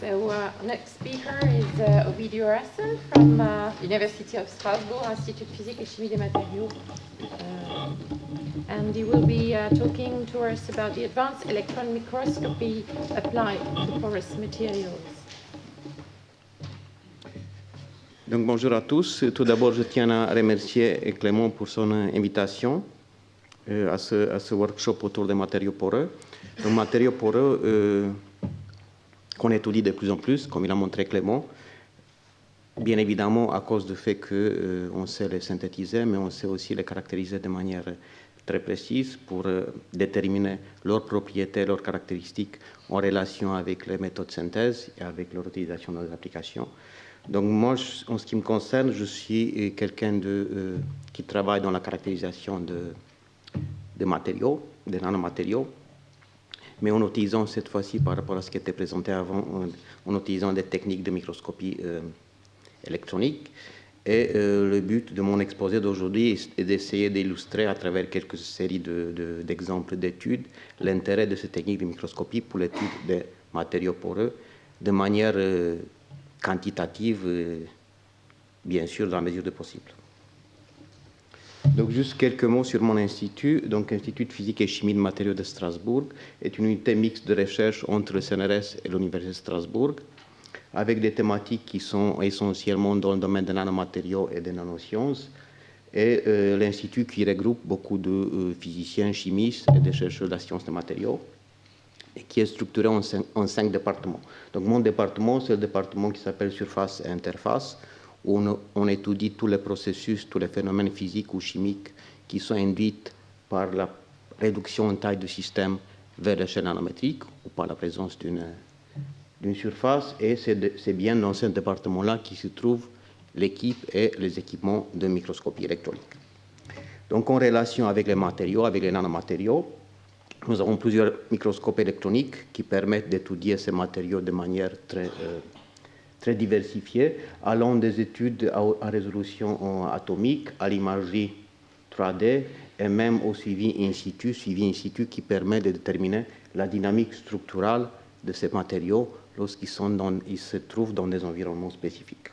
So next speaker is Ovidio Rassen from University of Strasbourg, Institut de Physique et Chimie des Matériaux. And he will be talking to us about the advanced electron microscopy applied to porous materials. Donc bonjour à tous. Tout d'abord, je tiens à remercier Clément pour son invitation à ce workshop autour des matériaux poreux. Donc matériaux poreux qu'on étudie de plus en plus, comme il a montré Clément, bien évidemment à cause du fait qu'on sait les synthétiser, mais on sait aussi les caractériser de manière très précise pour déterminer leurs propriétés, leurs caractéristiques en relation avec les méthodes de synthèse et avec leur utilisation dans les applications. Donc moi, en ce qui me concerne, je suis quelqu'un qui travaille dans la caractérisation de matériaux, de nanomatériaux, mais en utilisant cette fois-ci, par rapport à ce qui était présenté avant, en utilisant des techniques de microscopie électronique. Et le but de mon exposé d'aujourd'hui est d'essayer d'illustrer à travers quelques séries d'exemples d'études l'intérêt de ces techniques de microscopie pour l'étude des matériaux poreux de manière quantitative, bien sûr, dans la mesure du possible. Donc, juste quelques mots sur mon institut. Donc, Institut de Physique et Chimie de Matériaux de Strasbourg est une unité mixte de recherche entre le CNRS et l'Université de Strasbourg, avec des thématiques qui sont essentiellement dans le domaine des nanomatériaux et des nanosciences, et l'Institut qui regroupe beaucoup de physiciens, chimistes et des chercheurs de la science des matériaux, et qui est structuré en cinq départements. Donc, mon département, c'est le département qui s'appelle Surface et Interface, où on étudie tous les processus, tous les phénomènes physiques ou chimiques qui sont induits par la réduction en taille du système vers l'échelle nanométrique ou par la présence d'une surface. Et c'est bien dans ce département-là qui se trouve l'équipe et les équipements de microscopie électronique. Donc, en relation avec les matériaux, avec les nanomatériaux, nous avons plusieurs microscopes électroniques qui permettent d'étudier ces matériaux de manière très diversifiée, allant des études à résolution atomique, à l'imagerie 3D et même au suivi in situ qui permet de déterminer la dynamique structurale de ces matériaux lorsqu'ils se trouvent dans des environnements spécifiques.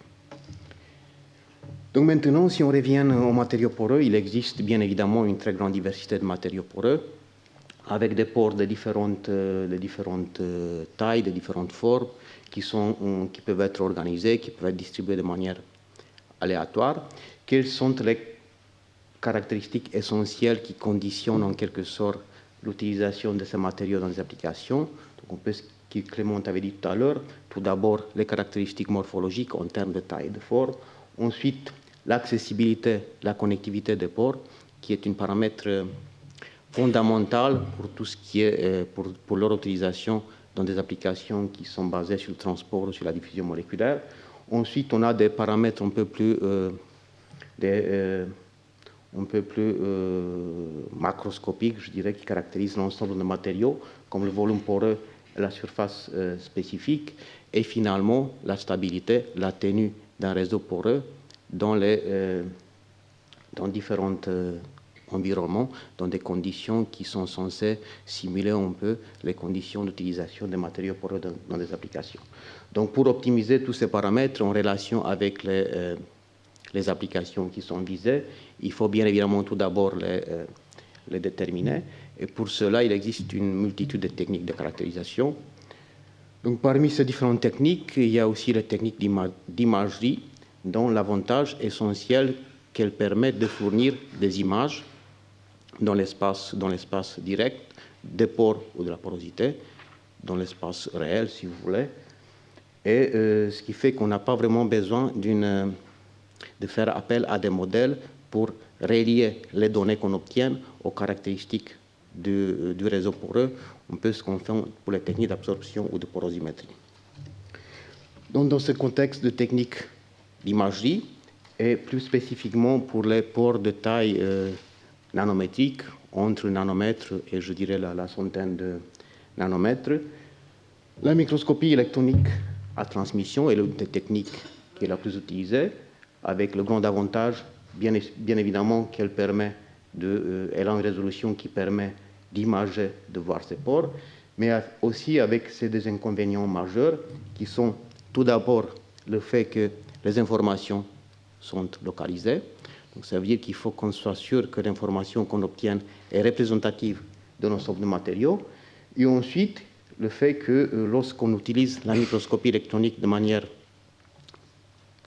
Donc maintenant, si on revient aux matériaux poreux, il existe bien évidemment une très grande diversité de matériaux poreux, avec des pores de différentes tailles, de différentes formes, qui peuvent être organisés, qui peuvent être distribués de manière aléatoire. Quelles sont les caractéristiques essentielles qui conditionnent en quelque sorte l'utilisation de ces matériaux dans les applications? Donc on peut, ce que Clément avait dit tout à l'heure, tout d'abord les caractéristiques morphologiques en termes de taille et de forme, ensuite l'accessibilité, la connectivité des pores, qui est un paramètre fondamental pour tout ce qui est pour leur utilisation dans des applications qui sont basées sur le transport ou sur la diffusion moléculaire. Ensuite, on a des paramètres un peu plus macroscopiques, je dirais, qui caractérisent l'ensemble des matériaux, comme le volume poreux et la surface spécifique, et finalement la stabilité, la tenue d'un réseau poreux dans différents environnements, dans des conditions qui sont censées simuler un peu les conditions d'utilisation des matériaux poreux dans des applications. Donc, pour optimiser tous ces paramètres en relation avec les applications qui sont visées, il faut bien évidemment tout d'abord les déterminer. Et pour cela, il existe une multitude de techniques de caractérisation. Donc, parmi ces différentes techniques, il y a aussi les techniques d'imagerie, dont l'avantage essentiel qu'elles permettent de fournir des images dans l'espace direct, des pores ou de la porosité, dans l'espace réel, si vous voulez. Et ce qui fait qu'on n'a pas vraiment besoin de faire appel à des modèles pour relier les données qu'on obtient aux caractéristiques du réseau poreux, un peu ce qu'on fait pour les techniques d'absorption ou de porosimétrie. Donc, dans ce contexte de technique d'imagerie, et plus spécifiquement pour les pores de taille nanométrique, entre nanomètres et je dirais la centaine de nanomètres, la microscopie électronique à transmission est l'une des techniques qui est la plus utilisée, avec le grand avantage, bien évidemment, qu'elle permet elle a une résolution qui permet d'imager, de voir ces pores, mais aussi avec ces deux inconvénients majeurs qui sont tout d'abord le fait que les informations sont localisées. Donc ça veut dire qu'il faut qu'on soit sûr que l'information qu'on obtient est représentative de l'ensemble de matériaux. Et ensuite, le fait que lorsqu'on utilise la microscopie électronique de manière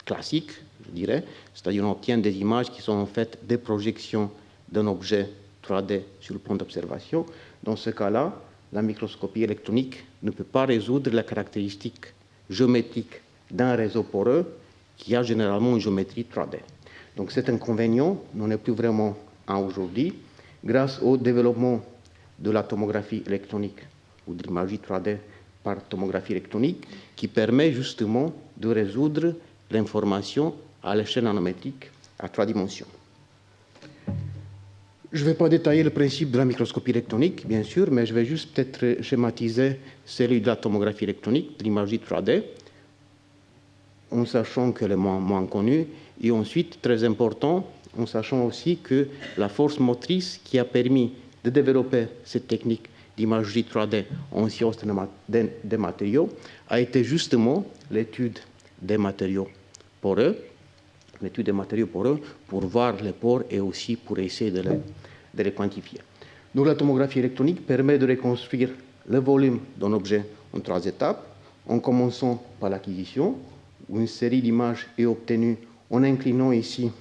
classique, je dirais, c'est-à-dire on obtient des images qui sont en fait des projections d'un objet 3D sur le plan d'observation. Dans ce cas-là, la microscopie électronique ne peut pas résoudre la caractéristique géométrique d'un réseau poreux qui a généralement une géométrie 3D. Donc cet inconvénient n'en est plus vraiment un aujourd'hui, grâce au développement de la tomographie électronique ou de l'imagerie 3D par tomographie électronique, qui permet justement de résoudre l'information à l'échelle nanométrique à 3 dimensions. Je ne vais pas détailler le principe de la microscopie électronique, bien sûr, mais je vais juste peut-être schématiser celui de la tomographie électronique, de l'imagerie 3D, en sachant qu'elle est moins connue, et ensuite, très important, en sachant aussi que la force motrice qui a permis de développer cette technique d'imagerie 3D en sciences des matériaux a été justement l'étude des matériaux poreux, pour voir les pores et aussi pour essayer de les quantifier. Donc la tomographie électronique permet de reconstruire le volume d'un objet en 3 étapes, en commençant par l'acquisition, où une série d'images est obtenue en inclinant ici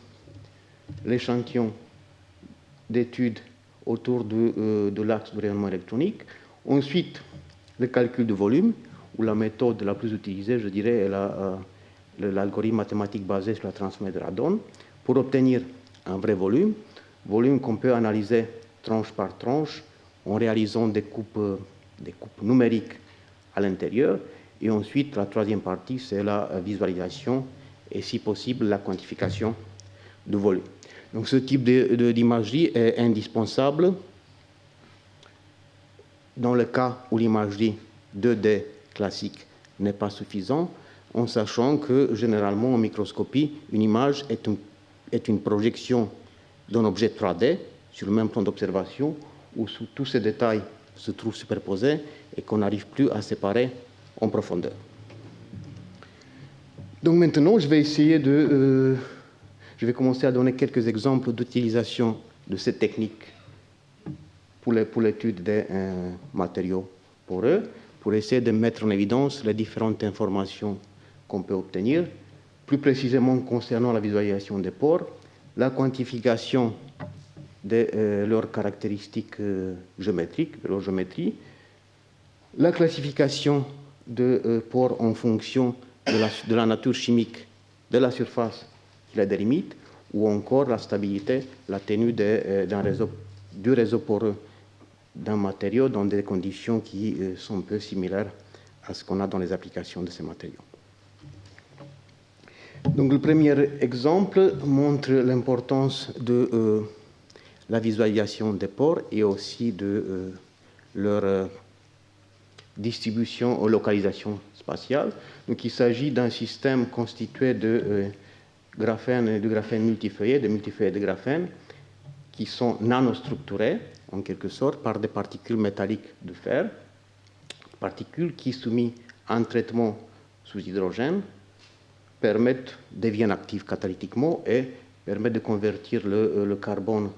l'échantillon d'études autour de l'axe de rayonnement électronique. Ensuite, le calcul de volume, où la méthode la plus utilisée, je dirais, est l'algorithme mathématique basé sur la transformée de Radon, pour obtenir un vrai volume qu'on peut analyser tranche par tranche en réalisant des coupes numériques à l'intérieur. Et ensuite, la troisième partie, c'est la visualisation et, si possible, la quantification du volume. Donc, ce type d'imagerie est indispensable dans le cas où l'imagerie 2D classique n'est pas suffisante, en sachant que, généralement, en microscopie, une image est une projection d'un objet 3D sur le même plan d'observation où tous ces détails se trouvent superposés et qu'on n'arrive plus à séparer en profondeur. Donc maintenant, je vais commencer à donner quelques exemples d'utilisation de cette technique pour l'étude des matériaux poreux, pour essayer de mettre en évidence les différentes informations qu'on peut obtenir, plus précisément concernant la visualisation des pores, la quantification de leurs caractéristiques géométriques, de leur géométrie, la classification de pores en fonction de la nature chimique de la surface qui la délimite, ou encore la stabilité, la tenue du réseau poreux d'un matériau dans des conditions qui sont un peu similaires à ce qu'on a dans les applications de ces matériaux. Donc le premier exemple montre l'importance de la visualisation des pores et aussi de leur distribution ou localisation spatiale. Donc il s'agit d'un système constitué de graphène et de graphène multifeuillé, de multifeuillés de graphène, qui sont nanostructurés, en quelque sorte, par des particules métalliques de fer, particules qui, soumises à un traitement sous hydrogène, deviennent actives catalytiquement et permettent de convertir le carbone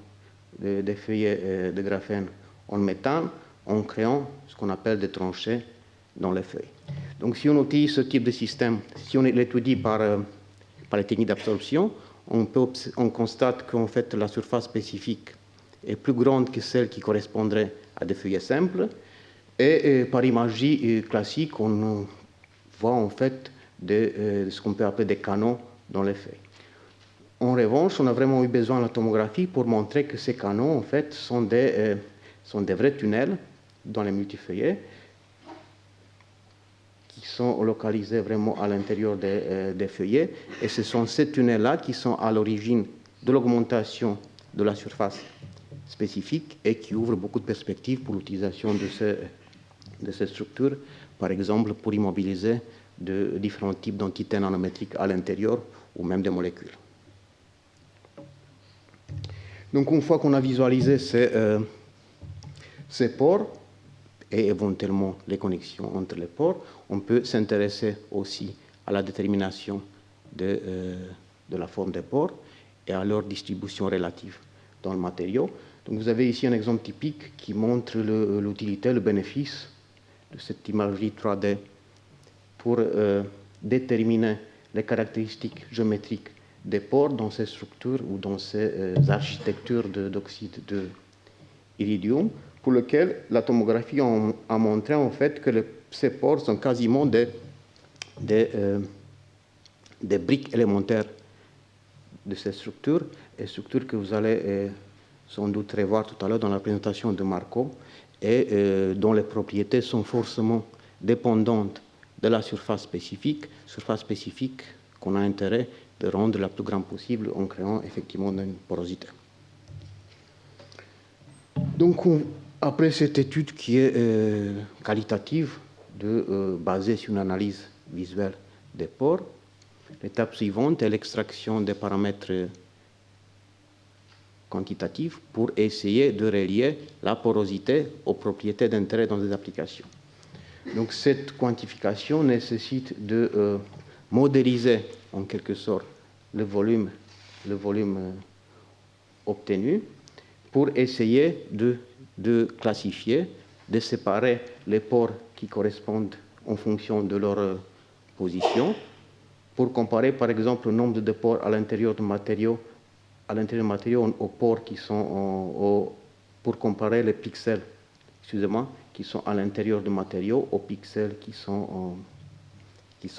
des feuillets de graphène en méthane, en créant ce qu'on appelle des tranchées dans les feuilles. Donc si on utilise ce type de système, si on l'étudie par les techniques d'absorption, on constate qu'en fait la surface spécifique est plus grande que celle qui correspondrait à des feuillets simples, et par imagerie classique, on voit en fait ce qu'on peut appeler des canaux dans les feuilles. En revanche, on a vraiment eu besoin de la tomographie pour montrer que ces canaux en fait sont des vrais tunnels dans les multifeuillets qui sont localisés vraiment à l'intérieur des feuillets, et ce sont ces tunnels-là qui sont à l'origine de l'augmentation de la surface spécifique et qui ouvrent beaucoup de perspectives pour l'utilisation de ces structures, par exemple pour immobiliser de différents types d'entités nanométriques à l'intérieur ou même des molécules. Donc une fois qu'on a visualisé ces pores, et éventuellement les connexions entre les pores, on peut s'intéresser aussi à la détermination de la forme des pores et à leur distribution relative dans le matériau. Donc vous avez ici un exemple typique qui montre l'utilité, le bénéfice de cette imagerie 3D pour déterminer les caractéristiques géométriques des pores dans ces structures ou dans ces architectures d'oxyde d'iridium, pour lequel la tomographie a montré en fait que ces pores sont quasiment des briques élémentaires de ces structures, et structures que vous allez sans doute revoir tout à l'heure dans la présentation de Marco, et dont les propriétés sont forcément dépendantes de la surface spécifique qu'on a intérêt de rendre la plus grande possible en créant effectivement une porosité. Donc, après cette étude qui est qualitative, basée sur une analyse visuelle des pores, l'étape suivante est l'extraction des paramètres quantitatifs pour essayer de relier la porosité aux propriétés d'intérêt dans des applications. Donc cette quantification nécessite de modéliser en quelque sorte le volume obtenu pour essayer de classifier, de séparer les pores qui correspondent en fonction de leur position, pour comparer par exemple le nombre de pores à l'intérieur du matériau aux pores qui sont pour comparer les pixels, qui sont à l'intérieur du matériau aux pixels qui sont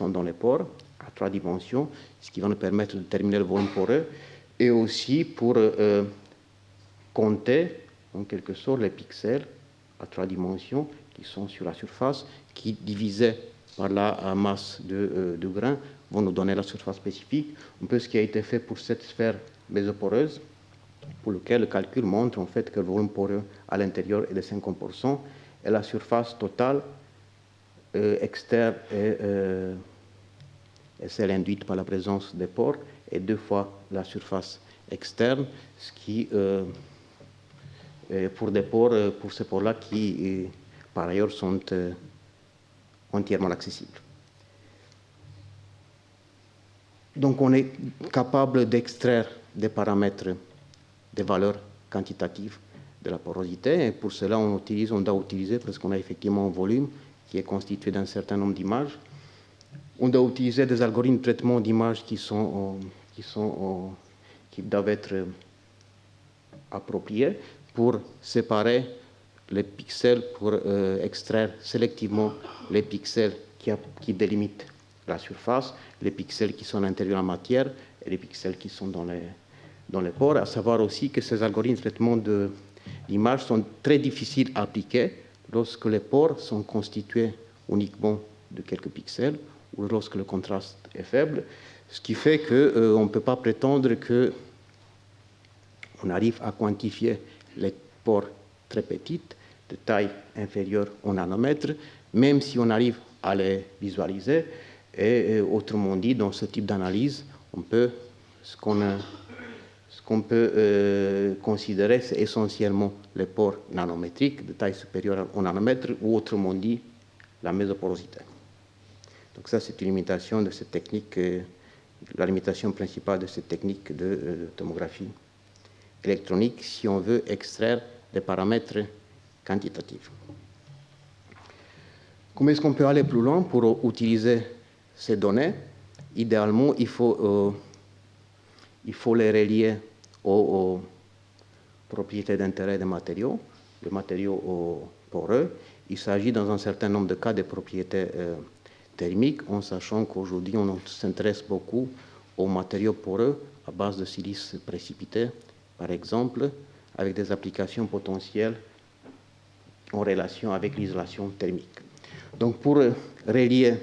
dans les pores à 3 dimensions, ce qui va nous permettre de déterminer le volume poreux, et aussi pour compter en quelque sorte les pixels à 3 dimensions qui sont sur la surface, qui divisés par la masse du grain vont nous donner la surface spécifique, un peu ce qui a été fait pour cette sphère mésoporeuse, pour lequel le calcul montre en fait que le volume poreux à l'intérieur est de 50%, et la surface totale externe et celle induite par la présence des pores est 2 fois la surface externe, ce qui, pour ces pores-là qui, par ailleurs, sont entièrement accessibles. Donc, on est capable d'extraire des paramètres, des valeurs quantitatives de la porosité, et pour cela, on doit utiliser, parce qu'on a effectivement un volume qui est constitué d'un certain nombre d'images, on doit utiliser des algorithmes de traitement d'images qui doivent être appropriés pour séparer les pixels, pour extraire sélectivement les pixels qui délimitent la surface, les pixels qui sont à l'intérieur de la matière et les pixels qui sont dans les pores. À savoir aussi que ces algorithmes de traitement d'images sont très difficiles à appliquer lorsque les pores sont constitués uniquement de quelques pixels ou lorsque le contraste est faible, ce qui fait qu'on ne peut pas prétendre qu'on arrive à quantifier les pores très petites, de taille inférieure au nanomètre, même si on arrive à les visualiser. Et autrement dit, dans ce type d'analyse, ce qu'on peut considérer, c'est essentiellement les pores nanométriques de taille supérieure au nanomètre, ou autrement dit, la mésoporosité. Donc ça, c'est une limitation de cette technique, la limitation principale de cette technique de tomographie électronique, si on veut extraire des paramètres quantitatifs. Comment est-ce qu'on peut aller plus loin pour utiliser ces données? Idéalement, il faut les relier aux propriétés d'intérêt des matériaux, les matériaux poreux. Il s'agit dans un certain nombre de cas des propriétés thermiques, en sachant qu'aujourd'hui, on s'intéresse beaucoup aux matériaux poreux à base de silice précipité, par exemple, avec des applications potentielles en relation avec l'isolation thermique. Donc, pour relier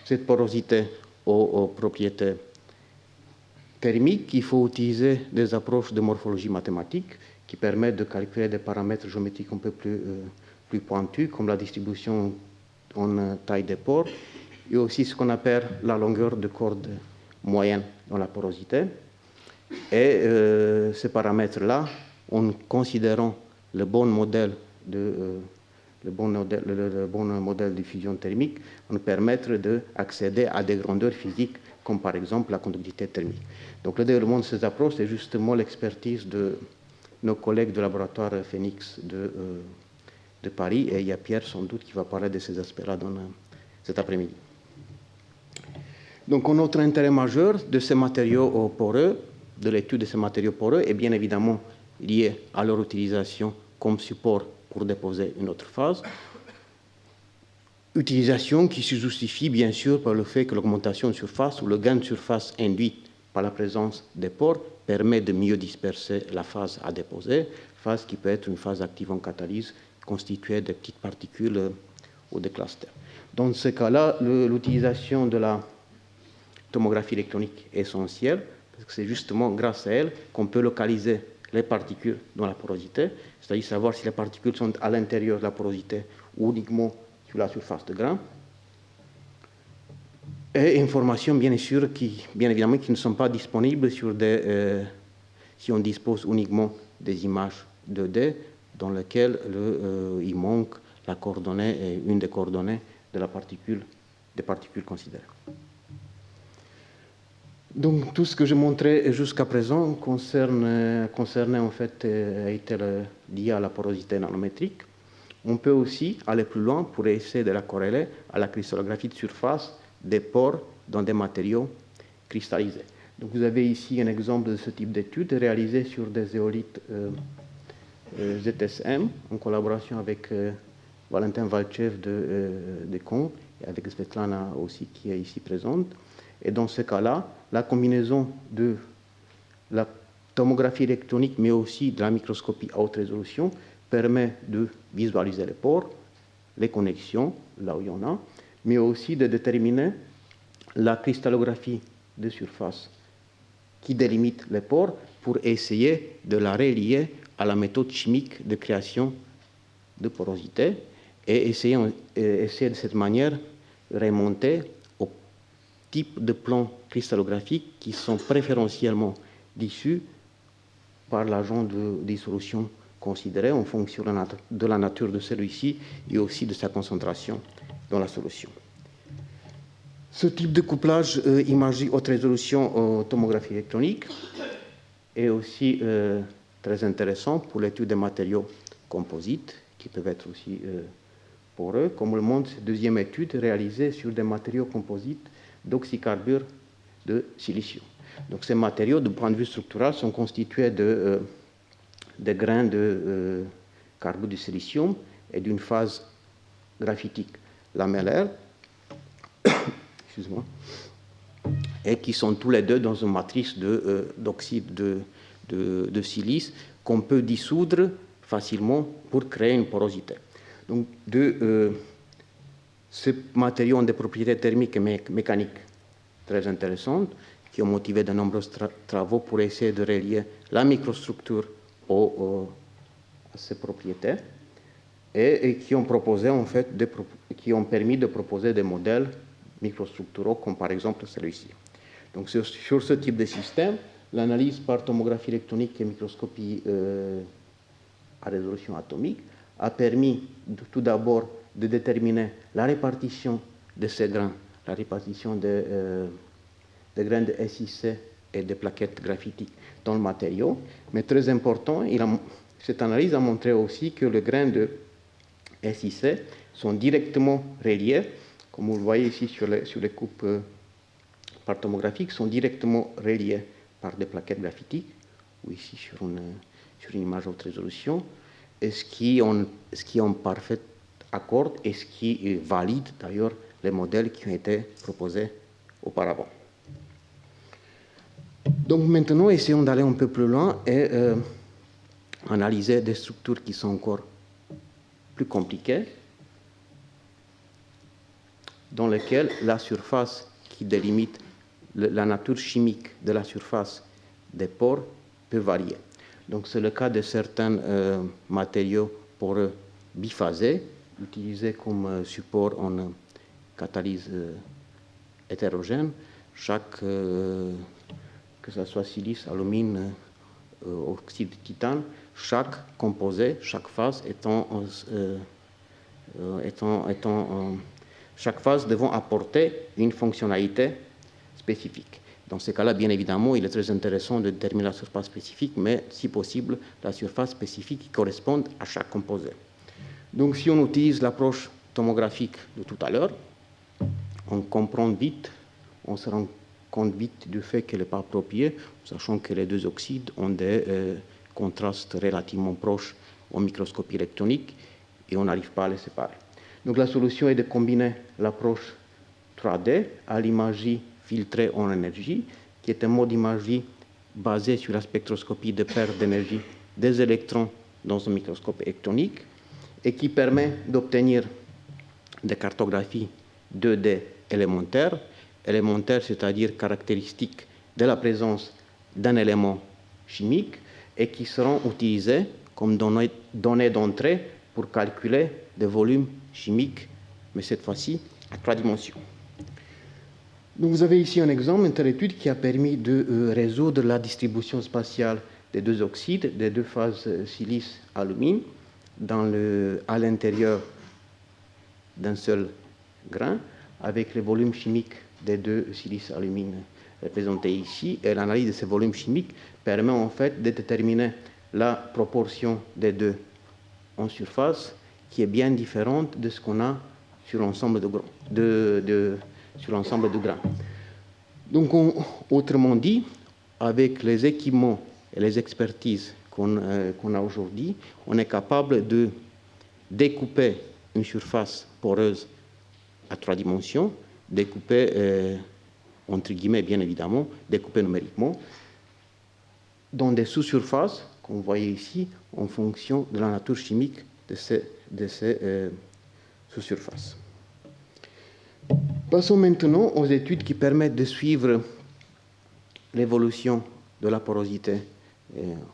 cette porosité aux propriétés thermiques, il faut utiliser des approches de morphologie mathématique qui permettent de calculer des paramètres géométriques un peu plus pointus, comme la distribution en taille des pores, et aussi ce qu'on appelle la longueur de corde moyenne dans la porosité. Et ces paramètres-là, en considérant le bon modèle de le bon modèle de fusion thermique va nous permettre d'accéder à des grandeurs physiques, comme par exemple la conductivité thermique. Donc le développement de ces approches, c'est justement l'expertise de nos collègues du laboratoire Phoenix de Paris, et il y a Pierre sans doute qui va parler de ces aspects-là cet après-midi. Donc un autre intérêt majeur de ces matériaux poreux, de l'étude de ces matériaux poreux, est bien évidemment lié à leur utilisation comme support pour déposer une autre phase. Utilisation qui se justifie bien sûr par le fait que l'augmentation de surface ou le gain de surface induit par la présence des pores permet de mieux disperser la phase à déposer, phase qui peut être une phase active en catalyse constituée de petites particules ou de clusters. Dans ce cas-là, l'utilisation de la tomographie électronique est essentielle, parce que c'est justement grâce à elle qu'on peut localiser les particules dans la porosité, c'est-à-dire savoir si les particules sont à l'intérieur de la porosité ou uniquement sur la surface de grain. Et informations, bien évidemment, qui ne sont pas disponibles si on dispose uniquement des images 2D dans lesquelles il manque la coordonnée, une des coordonnées de des particules considérées. Donc tout ce que je montrais jusqu'à présent concernait en fait a été lié à la porosité nanométrique. On peut aussi aller plus loin pour essayer de la corréler à la cristallographie de surface des pores dans des matériaux cristallisés. Donc vous avez ici un exemple de ce type d'étude réalisée sur des zéolithes ZSM en collaboration avec Valentin Valchev de Caen et avec Svetlana aussi qui est ici présente. Et dans ce cas-là, la combinaison de la tomographie électronique mais aussi de la microscopie à haute résolution permet de visualiser les pores, les connexions, là où il y en a, mais aussi de déterminer la cristallographie de surface qui délimite les pores pour essayer de la relier à la méthode chimique de création de porosité et essayer de cette manière de remonter au type de plans cristallographiques qui sont préférentiellement issus par l'agent de dissolution considéré en fonction de la nature de celui-ci et aussi de sa concentration dans la solution. Ce type de couplage imagerie haute résolution tomographie électronique est aussi très intéressant pour l'étude des matériaux composites qui peuvent être aussi poreux, comme le montre cette deuxième étude réalisée sur des matériaux composites d'oxycarbure de silicium. Donc ces matériaux, du point de vue structural, sont constitués de grains de carbure de silicium et d'une phase graphitique lamellaire, excuse-moi, et qui sont tous les deux dans une matrice d'oxyde de silice qu'on peut dissoudre facilement pour créer une porosité. Donc, ces matériaux ont des propriétés thermiques et mécaniques très intéressantes qui ont motivé de nombreux travaux pour essayer de relier la microstructure à ces propriétés et qui ont proposé en fait qui ont permis de proposer des modèles microstructuraux comme par exemple celui-ci. Donc sur ce type de système, l'analyse par tomographie électronique et microscopie à résolution atomique a permis tout d'abord de déterminer la répartition de ces grains, la répartition des grains de SiC et des plaquettes graphitiques dans le matériau. Mais très important, cette analyse a montré aussi que les grains de SiC sont directement reliés, comme vous le voyez ici sur les coupes par tomographique, sont directement reliés par des plaquettes graphitiques, ou ici sur une image haute résolution, et ce qui est en parfait accord et ce qui valide d'ailleurs les modèles qui ont été proposés auparavant. Donc maintenant, essayons d'aller un peu plus loin et analyser des structures qui sont encore plus compliquées, dans lesquelles la surface qui délimite la nature chimique de la surface des pores peut varier. Donc c'est le cas de certains matériaux poreux biphasés, utilisés comme support en catalyse hétérogène. Que ce soit silice, alumine, oxyde de titane, chaque composé, chaque phase étant chaque phase devant apporter une fonctionnalité spécifique. Dans ce cas-là, bien évidemment, il est très intéressant de déterminer la surface spécifique, mais si possible, la surface spécifique qui corresponde à chaque composé. Donc, si on utilise l'approche tomographique de tout à l'heure, on comprend vite, on se rend compte vite du fait qu'elle n'est pas appropriée, sachant que les deux oxydes ont des contrastes relativement proches en microscopie électronique et on n'arrive pas à les séparer. Donc la solution est de combiner l'approche 3D à l'imagerie filtrée en énergie, qui est un mode d'imagerie basé sur la spectroscopie de perte d'énergie des électrons dans un microscope électronique et qui permet d'obtenir des cartographies 2D élémentaires, c'est-à-dire caractéristiques de la présence d'un élément chimique et qui seront utilisées comme données d'entrée pour calculer des volumes chimiques, mais cette fois-ci à 3 dimensions. Donc vous avez ici un exemple, une telle étude qui a permis de résoudre la distribution spatiale des deux oxydes, des deux phases silice-alumine, à l'intérieur d'un seul grain, avec les volumes chimiques des deux silice-alumine représentés ici. Et l'analyse de ces volumes chimiques permet en fait de déterminer la proportion des deux en surface, qui est bien différente de ce qu'on a sur l'ensemble sur l'ensemble du grain. Donc, autrement dit, avec les équipements et les expertises qu'on a aujourd'hui, on est capable de découper une surface poreuse à 3 dimensions, découper, entre guillemets bien évidemment, découper numériquement, dans des sous-surfaces, comme vous voyez ici, en fonction de la nature chimique de ces sous-surfaces. Passons maintenant aux études qui permettent de suivre l'évolution de la porosité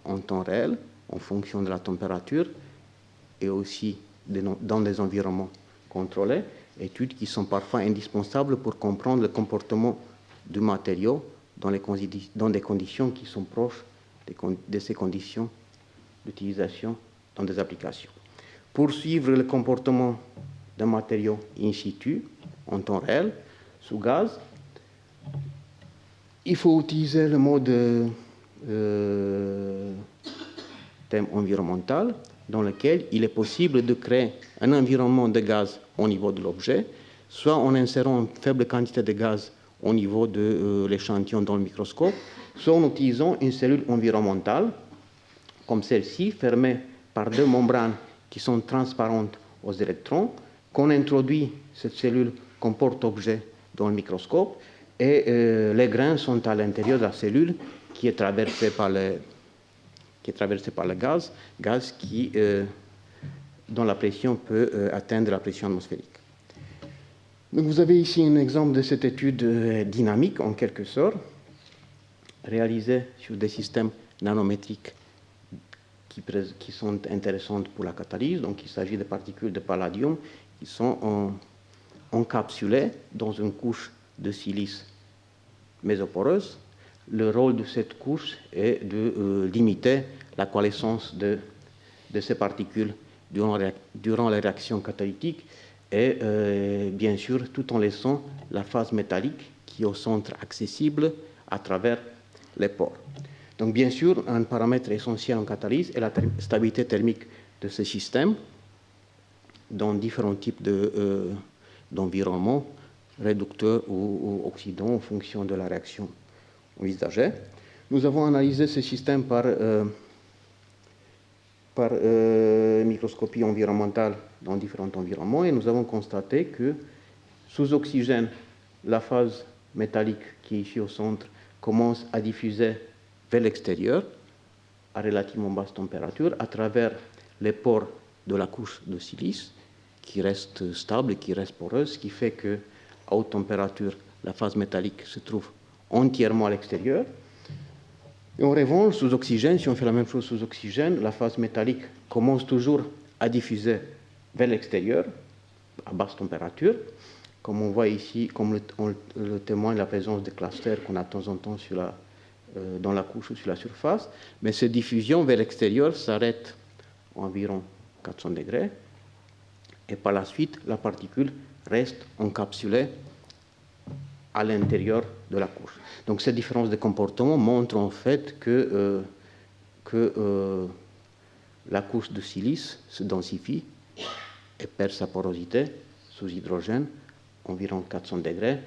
en temps réel, en fonction de la température et aussi dans des environnements contrôlés, études qui sont parfois indispensables pour comprendre le comportement du matériau dans des conditions qui sont proches de ces conditions d'utilisation dans des applications. Pour suivre le comportement d'un matériau in situ, en temps réel, sous gaz, il faut utiliser le mode thème environnemental, dans lequel il est possible de créer un environnement de gaz au niveau de l'objet, soit en insérant une faible quantité de gaz au niveau de l'échantillon dans le microscope, soit en utilisant une cellule environnementale, comme celle-ci, fermée par 2 membranes qui sont transparentes aux électrons, qu'on introduit cette cellule comme porte-objet dans le microscope, et les grains sont à l'intérieur de la cellule qui est traversée par le gaz dont la pression peut atteindre la pression atmosphérique. Donc vous avez ici un exemple de cette étude dynamique, en quelque sorte, réalisée sur des systèmes nanométriques qui sont intéressantes pour la catalyse. Donc il s'agit de particules de palladium qui sont encapsulées dans une couche de silice mésoporeuse. Le rôle de cette couche est de limiter la coalescence de ces particules durant les réactions catalytiques et bien sûr tout en laissant la phase métallique qui est au centre accessible à travers les pores. Donc bien sûr, un paramètre essentiel en catalyse est la stabilité thermique de ce système dans différents types d'environnements, réducteurs ou oxydants en fonction de la réaction envisagée. Nous avons analysé ce système par microscopie environnementale dans différents environnements et nous avons constaté que sous oxygène, la phase métallique qui est ici au centre commence à diffuser vers l'extérieur à relativement basse température à travers les pores de la couche de silice qui reste stable et qui reste poreuse, ce qui fait qu'à haute température, la phase métallique se trouve entièrement à l'extérieur. Et en revanche, sous oxygène, si on fait la même chose sous oxygène, la phase métallique commence toujours à diffuser vers l'extérieur, à basse température, comme on voit ici, comme le témoigne la présence de clusters qu'on a de temps en temps dans la couche ou sur la surface. Mais cette diffusion vers l'extérieur s'arrête à environ 400 degrés. et par la suite, la particule reste encapsulée à l'intérieur de la couche. Donc cette différence de comportement montre en fait que la couche de silice se densifie et perd sa porosité sous hydrogène, environ 400 degrés,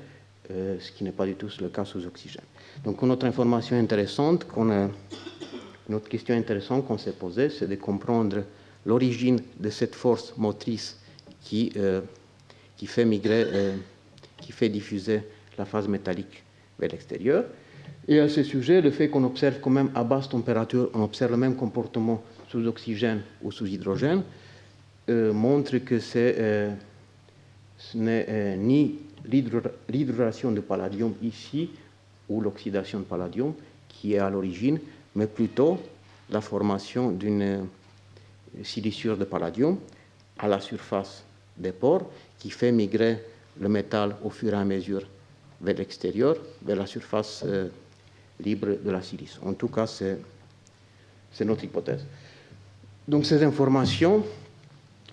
ce qui n'est pas du tout le cas sous oxygène. Donc une autre information intéressante, une autre question intéressante qu'on s'est posée, c'est de comprendre l'origine de cette force motrice qui fait migrer, qui fait diffuser la phase métallique vers l'extérieur. Et à ce sujet, le fait qu'on observe quand même à basse température, on observe le même comportement sous oxygène ou sous hydrogène, montre que ce n'est ni l'hydrolation de palladium ici ou l'oxydation de palladium qui est à l'origine, mais plutôt la formation d'une silicure de palladium à la surface des pores qui fait migrer le métal au fur et à mesure vers l'extérieur, vers la surface libre de la silice. En tout cas, c'est notre hypothèse. Donc ces informations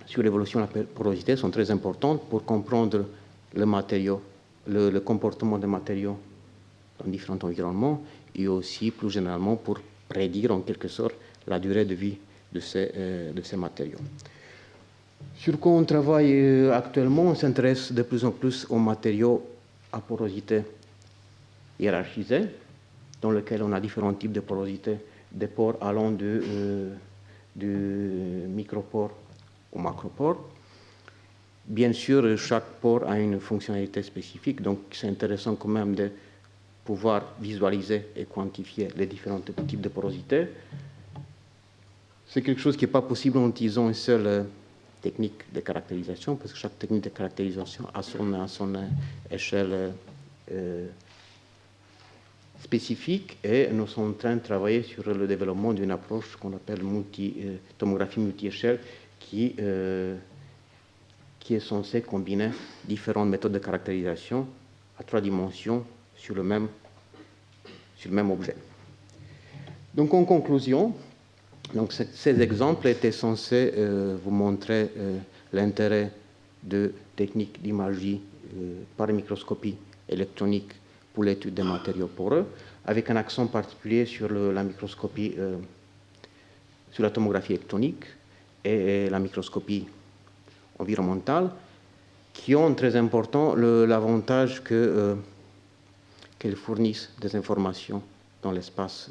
sur l'évolution de la porosité sont très importantes pour comprendre le comportement des matériaux dans différents environnements et aussi plus généralement pour prédire en quelque sorte la durée de vie de ces matériaux. Sur quoi on travaille actuellement, on s'intéresse de plus en plus aux matériaux à porosité hiérarchisée, dans lequel on a différents types de porosité, des pores allant du micropore au macropore. Bien sûr, chaque pore a une fonctionnalité spécifique, donc c'est intéressant quand même de pouvoir visualiser et quantifier les différents types de porosité. C'est quelque chose qui n'est pas possible en utilisant une seule technique de caractérisation, parce que chaque technique de caractérisation a son échelle spécifique, et nous sommes en train de travailler sur le développement d'une approche qu'on appelle tomographie multi-échelle, qui est censée combiner différentes méthodes de caractérisation à 3 dimensions sur le même objet. Donc en conclusion, donc ces exemples étaient censés vous montrer l'intérêt de techniques d'imagerie par microscopie électronique pour l'étude des matériaux poreux, avec un accent particulier sur la microscopie, sur la tomographie électronique et la microscopie environnementale, qui ont très important l'avantage qu'elles fournissent des informations dans l'espace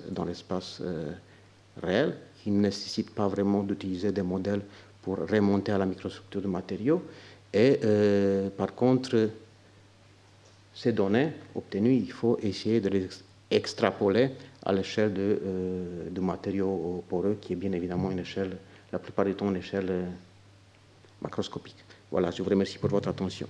réel, qui ne nécessitent pas vraiment d'utiliser des modèles pour remonter à la microstructure de matériaux. Et par contre, ces données obtenues, il faut essayer de les extrapoler à l'échelle de matériaux poreux, qui est bien évidemment une échelle, la plupart du temps, une échelle macroscopique. Voilà, je vous remercie pour votre attention.